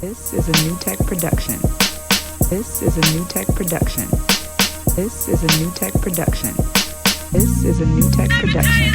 This is a New Tech production. This is a New Tech production. This is a New Tech production. This is a New Tech production.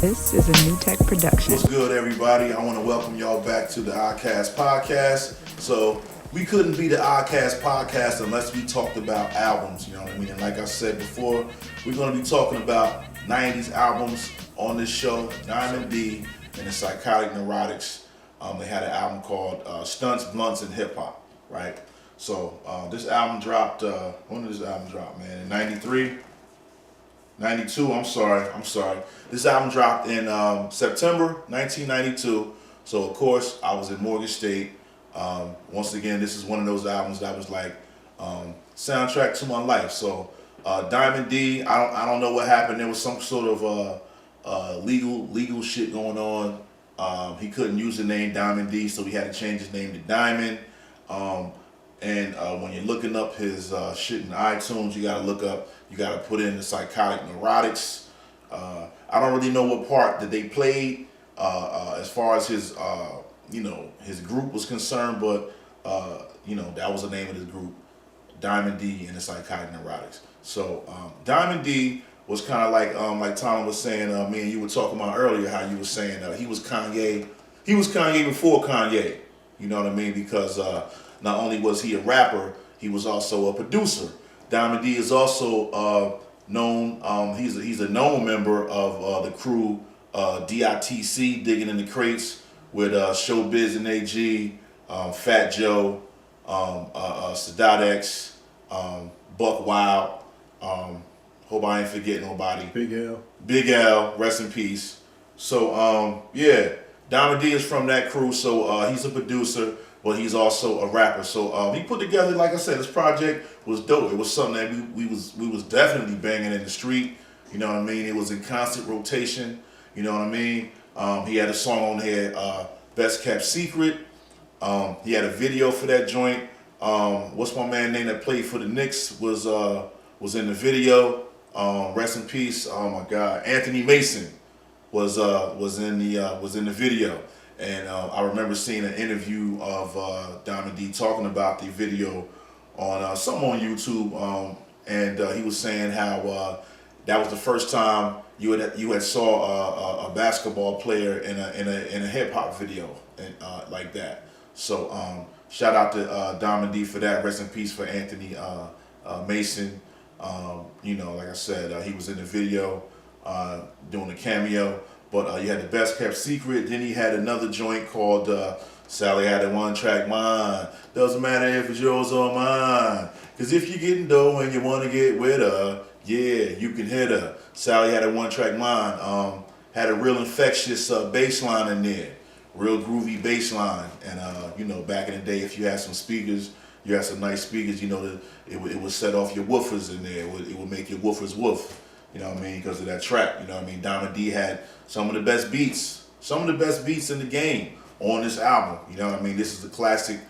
This is a New Tech production. What's good, everybody? I want to welcome y'all back to the Oddcast podcast. So we couldn't be the Oddcast podcast unless we talked about albums, you know what I mean? And like I said before, we're going to be talking about 90s albums on this show. Diamond D and the Psychotic Neurotics. They had an album called Stunts, Blunts, and Hip Hop, right? So this album dropped, when did this album drop, man? In 93? 92, I'm sorry. This album dropped in September 1992. So of course, I was in Morgan State. Once again, this is one of those albums that was like soundtrack to my life. So Diamond D, I don't know what happened. There was some sort of legal shit going on. He couldn't use the name Diamond D, so he had to change his name to Diamond. And when you're looking up his shit in iTunes, you gotta put in the Psychotic Neurotics. I don't really know what part that they played as far as his his group was concerned, but that was the name of his group, Diamond D and the Psychotic Neurotics. So Diamond D was kind of like Tom was saying, me and you were talking about earlier, how you were saying he was Kanye before Kanye, you know what I mean? Because not only was he a rapper, he was also a producer. Diamond D is also known, he's a known member of the crew DITC, Digging in the Crates, with Showbiz and AG, Fat Joe, Sadat X, Buck Wild, hope I ain't forgetting nobody. Big L, rest in peace. So Diamond D is from that crew, so he's a producer, but he's also a rapper. So he put together, like I said, this project was dope. It was something that we was definitely banging in the street. You know what I mean? It was in constant rotation. You know what I mean? He had a song on here, Best Kept Secret. He had a video for that joint. What's my man name that played for the Knicks was in the video. Rest in peace. Oh my God, Anthony Mason was in the video, and I remember seeing an interview of Diamond D talking about the video on something on YouTube, and he was saying how that was the first time you had saw a basketball player in a hip hop video and like that. So shout out to Diamond D for that. Rest in peace for Anthony Mason. Like I said, he was in the video doing a cameo, but you had the Best Kept Secret. Then he had another joint called Sally Had a One Track Mind. Doesn't matter if it's yours or mine, cause if you're getting dough and you want to get with her, yeah, you can hit her. Sally Had a One Track Mind. Had a real infectious bass line in there, real groovy bass line. And back in the day, if you had some speakers, you had some nice speakers, it would set off your woofers in there. It would make your woofers woof, you know what I mean, because of that track, you know what I mean. Diamond D had some of the best beats in the game on this album, you know what I mean. This is a classic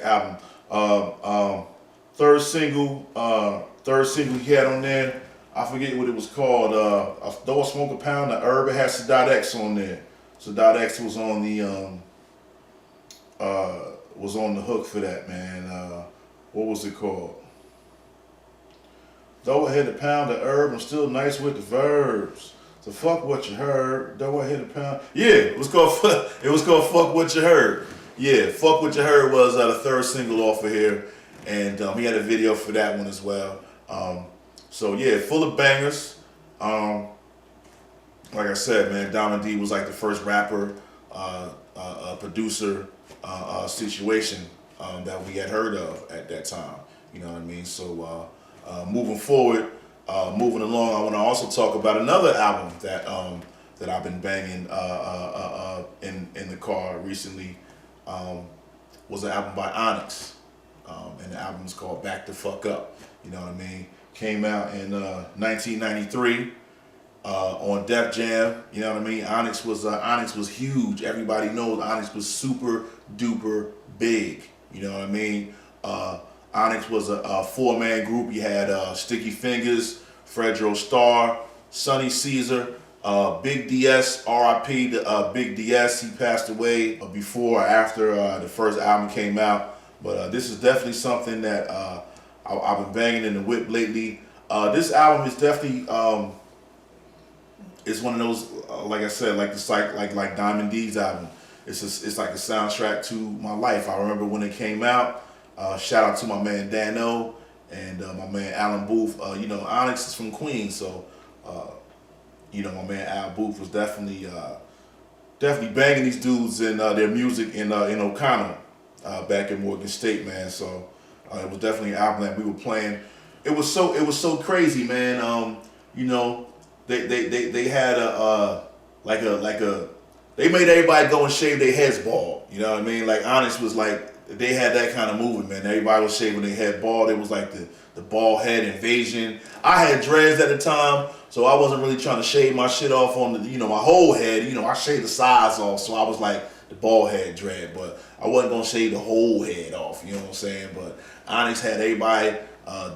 album. Third single he had on there, I forget what it was called. Though I Smoke a Pound of Herb. It had Sadat X on there. Sadat X was on the hook for that, man. What was it called? Though I hit a pound of herb, I'm still nice with the verbs. So fuck what you heard. Though I hit a pound. Yeah, it was called Fuck What You Heard. Yeah, Fuck What You Heard was the third single off of here, and he had a video for that one as well. So yeah, full of bangers. Like I said, man, Diamond D was like the first rapper, producer situation that we had heard of at that time. You know what I mean? So moving forward, moving along, I want to also talk about another album that I've been banging in the car recently. Was an album by Onyx, and the album is called Bacdafucup. You know what I mean? Came out in 1993. On Def Jam, you know what I mean. Onyx was huge. Everybody knows Onyx was super duper big. You know what I mean. Onyx was a four-man group. You had Sticky Fingers, Fredro Starr, Sonny Caesar, Big DS, RIP to Big DS. He passed away before or after the first album came out. But this is definitely something that I've been banging in the whip lately. This album is definitely it's one of those like I said, like like Diamond D's album. It's like a soundtrack to my life. I remember when it came out. Shout out to my man Dano and my man Alan Booth. Onyx is from Queens, so my man Al Booth was definitely banging these dudes in their music in O'Connell back in Morgan State, man. So it was definitely an album that we were playing. It was so crazy, man. They had they made everybody go and shave their heads bald. You know what I mean? Like Onyx was like, they had that kind of movement, man. Everybody was shaving their head bald. It was like the bald head invasion. I had dreads at the time, so I wasn't really trying to shave my shit off on my whole head. I shaved the sides off, so I was like the bald head dread, but I wasn't gonna shave the whole head off. You know what I'm saying? But Onyx had everybody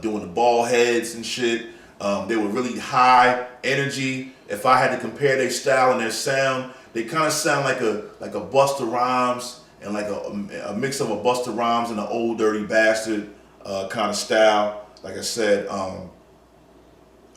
doing the bald heads and shit. They were really high energy. If I had to compare their style and their sound, they kind of sound like a Busta Rhymes and like a mix of a Busta Rhymes and an Old Dirty Bastard kind of style. Like I said,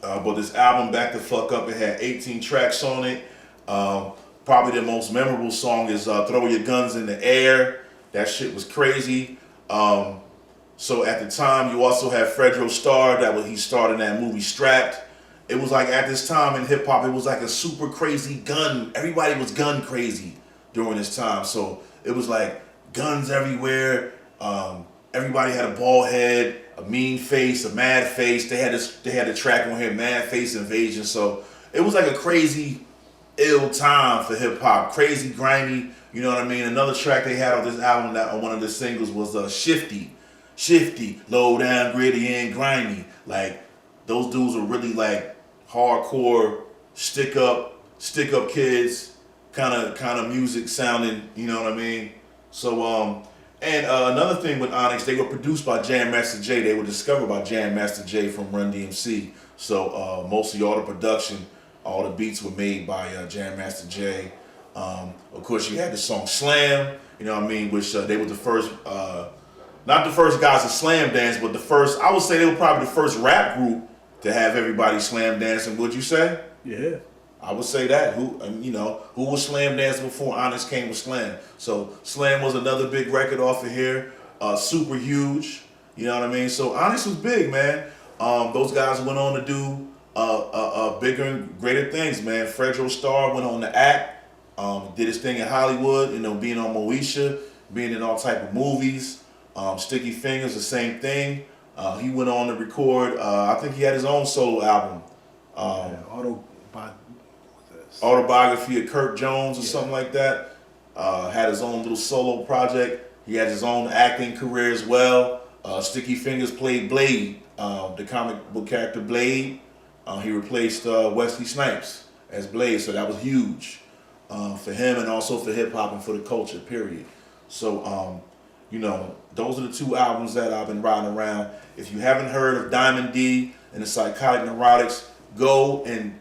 but this album, Bacdafucup, it had 18 tracks on it. Probably the most memorable song is Throw Your Guns in the Air. That shit was crazy. So at the time, you also had Fredro Starr, he starred in that movie Strapped. It was like at this time in hip hop, it was like a super crazy gun. Everybody was gun crazy during this time. So it was like guns everywhere. Everybody had a bald head, a mean face, a mad face. They had a track on here, Mad Face Invasion. So it was like a crazy, ill time for hip hop. Crazy, grimy. You know what I mean? Another track they had on this album, that on one of the singles, was Shifty, low down, gritty, and grimy. Like those dudes were really like hardcore, stick up kids, kind of music sounding. You know what I mean? So another thing with Onyx, they were produced by Jam Master Jay. They were discovered by Jam Master Jay from Run DMC. So mostly all the production, all the beats were made by Jam Master Jay. Of course, you had the song Slam. You know what I mean? Which they were the first. Not the first guys to slam dance, but I would say they were probably the first rap group to have everybody slam dancing. Would you say? Yeah. I would say that. Who was slam dancing before Onyx came with Slam? So Slam was another big record off of here. Super huge. You know what I mean? So Onyx was big, man. Those guys went on to do bigger and greater things, man. Fredro Starr went on to act, did his thing in Hollywood, being on Moesha, being in all type of movies. Sticky Fingers, the same thing. He went on to record, I think he had his own solo album. Autobiography of Kirk Jones or something like that. Had his own little solo project. He had his own acting career as well. Sticky Fingers played Blade, the comic book character Blade. He replaced Wesley Snipes as Blade, so that was huge for him and also for hip hop and for the culture, period. So, those are the two albums that I've been riding around. If you haven't heard of Diamond D and the Psychotic Neurotics, go and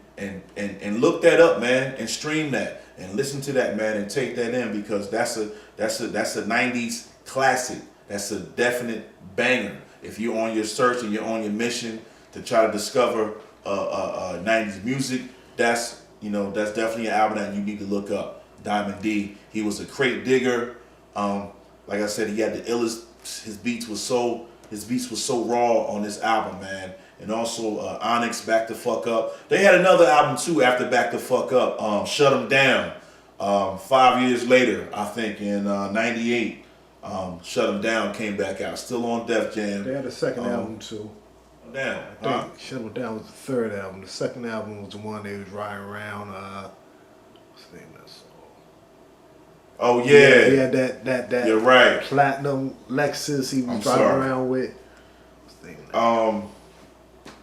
look that up, man, and stream that and listen to that, man, and take that in, because that's a 90s classic. That's a definite banger. If you're on your search and you're on your mission to try to discover 90s music, that's definitely an album that you need to look up. Diamond D. He was a crate digger. Like I said, he had the illest. His beats was so raw on this album, man. And also Onyx, Bacdafucup. They had another album too after Bacdafucup, Shut 'Em Down. 5 years later, I think in '98, Shut 'Em Down came back out. Still on Def Jam. They had a second album too. Down. I think Shut 'Em Down was the third album. The second album was the one they was riding around. What's the name of that song? Oh yeah. He had that. You're right. Platinum Lexus he was driving around with. What's the name of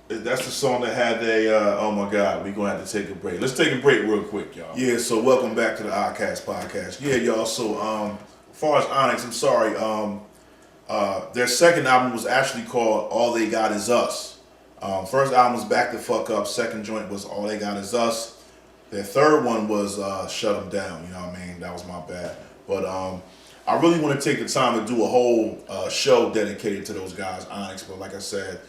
that? That's the song that had oh my God, we're gonna have to take a break. Let's take a break real quick, y'all. Yeah, so welcome back to the Oddcast Podcast. Yeah, y'all, so as far as Onyx, I'm sorry, their second album was actually called All They Got Is Us. First album was Bacdafucup, second joint was All They Got Is Us. Their third one was Shut 'Em Down, you know what I mean? That was my bad. But I really want to take the time to do a whole show dedicated to those guys, Onyx. But like I said,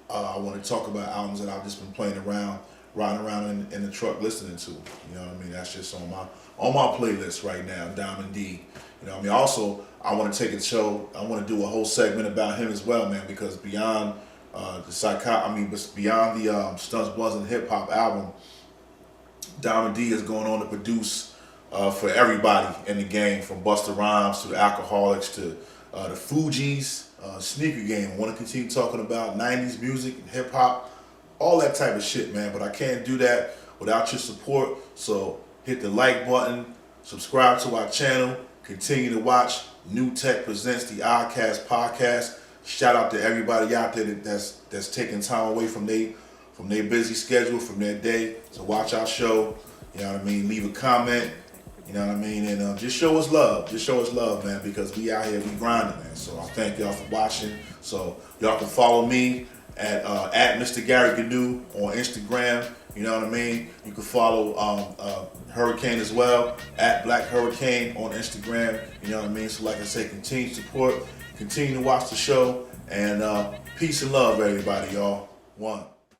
I want to talk about albums that I've just been playing around, riding around in the truck listening to. You know what I mean? That's just on my playlist right now, Diamond D. You know what I mean? Also, I want to take a show, I want to do a whole segment about him as well, man, because beyond beyond the Stunts, Blunts, and Hip Hop album, Diamond D is going on to produce for everybody in the game, from Busta Rhymes to the Alcoholics to the Fugees, Sneaker Game. I want to continue talking about 90s music and hip hop, all that type of shit, man. But I can't do that without your support. So hit the like button, subscribe to our channel, continue to watch New Tech Presents the Oddcast podcast. Shout out to everybody out there that's taking time away from their busy schedule, from their day to watch our show. You know what I mean? Leave a comment. You know what I mean? And just show us love. Just show us love, man, because we out here, we grinding, man. So I thank y'all for watching. So y'all can follow me at Mr. Gary Gnu on Instagram. You know what I mean? You can follow Hurricane as well, at Black Hurricane on Instagram. You know what I mean? So like I say, continue support, continue to watch the show, and peace and love, everybody, y'all. One.